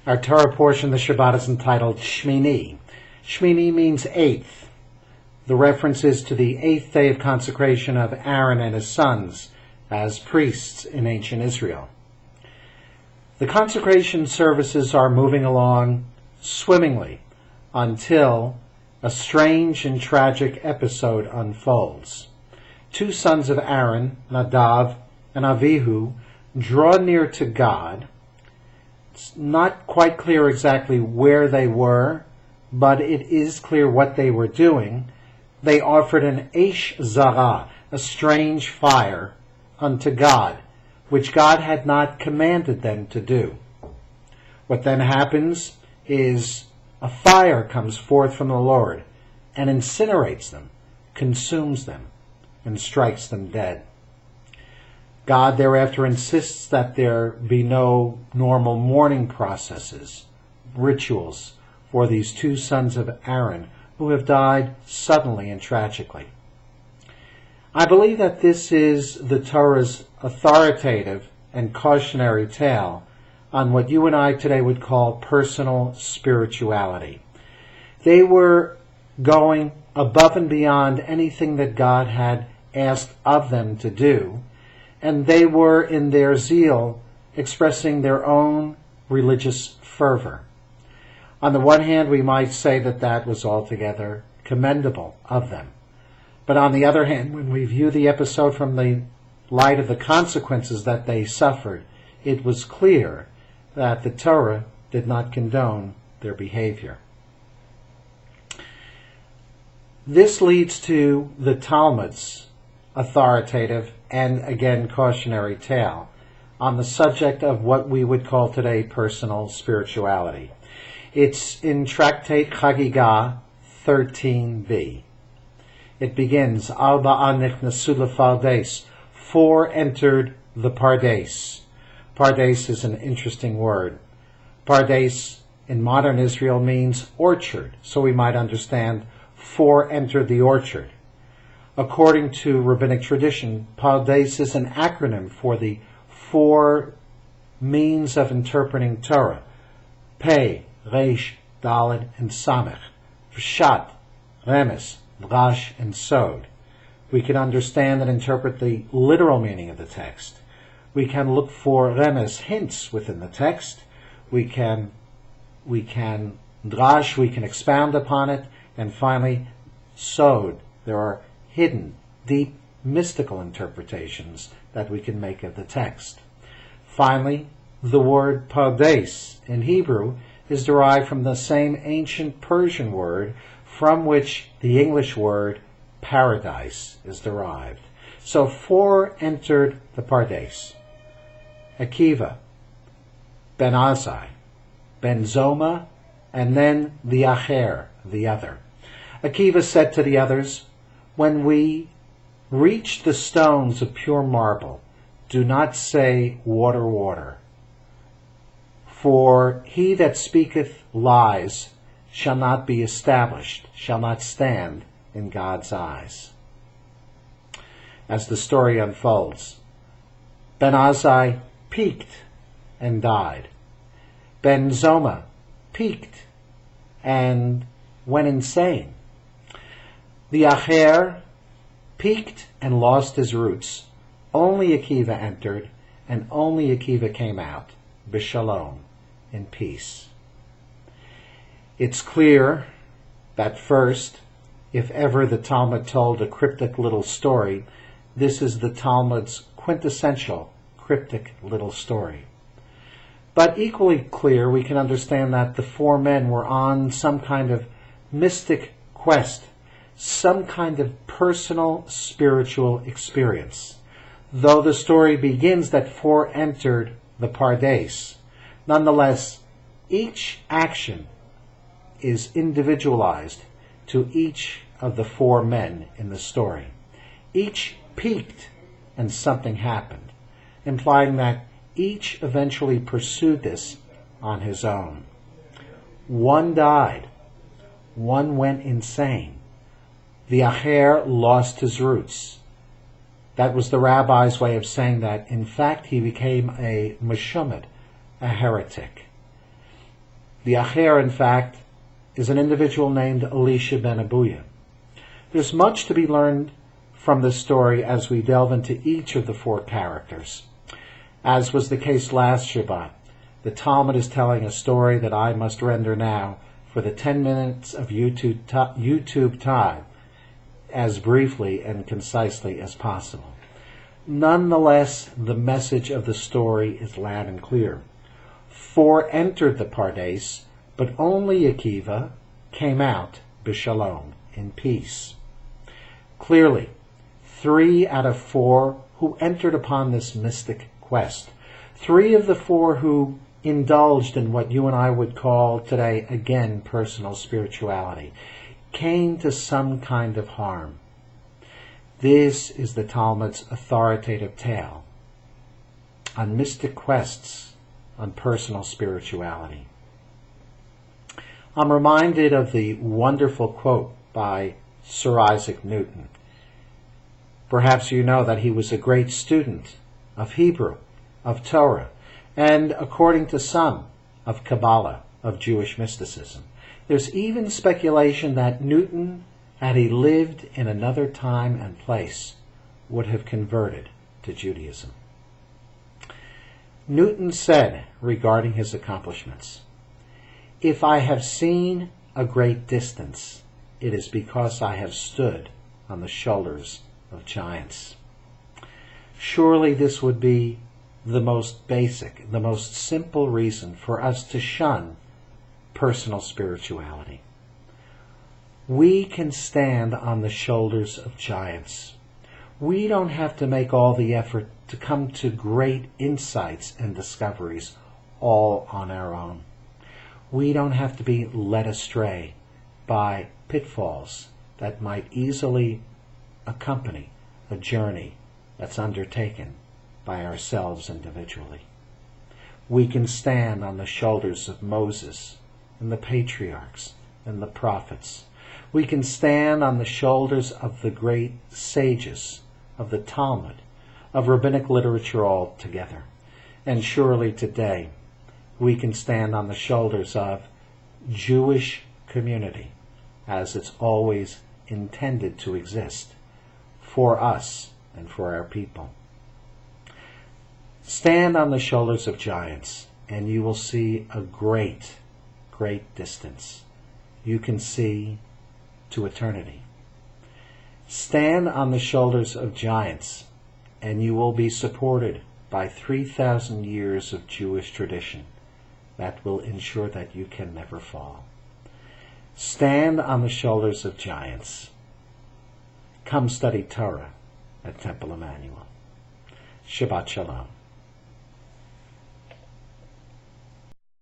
Our Torah portion of the Shabbat is entitled Shmini. Shmini means eighth. The reference is to the eighth day of consecration of Aaron and his sons as priests in ancient Israel. The consecration services are moving along swimmingly until a strange and tragic episode unfolds. Two sons of Aaron, Nadav and Avihu, draw near to God. It's not quite clear exactly where they were, but it is clear what they were doing. They offered an Eish Zara, a strange fire, unto God, which God had not commanded them to do. What then happens is a fire comes forth from the Lord and incinerates them, consumes them, and strikes them dead. God thereafter insists that there be no normal mourning processes, rituals for these two sons of Aaron who have died suddenly and tragically. I believe that this is the Torah's authoritative and cautionary tale on what you and I today would call personal spirituality. They were going above and beyond anything that God had asked of them to do, and they were in their zeal expressing their own religious fervor. On the one hand, we might say that that was altogether commendable of them. But on the other hand, when we view the episode from the light of the consequences that they suffered, it was clear that the Torah did not condone their behavior. This leads to the Talmud's authoritative and again cautionary tale on the subject of what we would call today personal spirituality. It's in Tractate Chagigah 13b. It begins, Al ba'an nichnasu lefardes, four entered the Pardes. Pardes is an interesting word. Pardes in modern Israel means orchard, so we might understand four entered the orchard. According to rabbinic tradition, Pardes is an acronym for the four means of interpreting Torah: Pei, Reish, Daled, and Samech, Pshat, Remes, Drash, and Sod. We can understand and interpret the literal meaning of the text. We can look for Remes, hints within the text. We can Drash, we can expound upon it. And finally, Sod. There are hidden, deep, mystical interpretations that we can make of the text. Finally, the word Pardes in Hebrew is derived from the same ancient Persian word from which the English word paradise is derived. So four entered the Pardes: Akiva, Ben Azai, Ben Zoma, and then the Acher, the other. Akiva said to the others, "When we reach the stones of pure marble, do not say, 'Water, water.' For he that speaketh lies shall not be established, shall not stand in God's eyes." As the story unfolds, Ben Azai peaked and died. Ben Zoma peaked and went insane. The Acher peaked and lost his roots. Only Akiva entered, and only Akiva came out, b'shalom, in peace. It's clear that first, if ever the Talmud told a cryptic little story, this is the Talmud's quintessential cryptic little story. But equally clear, we can understand that the four men were on some kind of mystic quest, some kind of personal spiritual experience. Though the story begins that four entered the Pardes, nonetheless, each action is individualized to each of the four men in the story. Each peaked and something happened, implying that each eventually pursued this on his own. One died. One went insane. The Acher lost his roots. That was the rabbi's way of saying that, in fact, he became a meshumad, a heretic. The Acher, in fact, is an individual named Elisha ben Abuya. There's much to be learned from this story as we delve into each of the four characters. As was the case last Shabbat, the Talmud is telling a story that I must render now for the 10 minutes of YouTube time as briefly and concisely as possible. Nonetheless, the message of the story is loud and clear. 4 entered the Pardes, but only Akiva came out b'shalom, in peace. Clearly, 3 out of 4 who entered upon this mystic quest, 3 of the 4 who indulged in what you and I would call today, again, personal spirituality, came to some kind of harm. This is the Talmud's authoritative tale on mystic quests, on personal spirituality. I'm reminded of the wonderful quote by Sir Isaac Newton. Perhaps you know that he was a great student of Hebrew, of Torah, and according to some, of Kabbalah, of Jewish mysticism. There's even speculation that Newton, had he lived in another time and place, would have converted to Judaism. Newton said regarding his accomplishments, "If I have seen a great distance, it is because I have stood on the shoulders of giants." Surely this would be the most basic, the most simple reason for us to shun personal spirituality. We can stand on the shoulders of giants. We don't have to make all the effort to come to great insights and discoveries all on our own. We don't have to be led astray by pitfalls that might easily accompany a journey that's undertaken by ourselves individually. We can stand on the shoulders of Moses and the patriarchs and the prophets. We can stand on the shoulders of the great sages of the Talmud, of rabbinic literature altogether. And surely today we can stand on the shoulders of Jewish community as it's always intended to exist for us and for our people. Stand on the shoulders of giants and you will see a great, great distance. You can see to eternity. Stand on the shoulders of giants and you will be supported by 3,000 years of Jewish tradition that will ensure that you can never fall. Stand on the shoulders of giants. Come study Torah at Temple Emmanuel. Shabbat Shalom.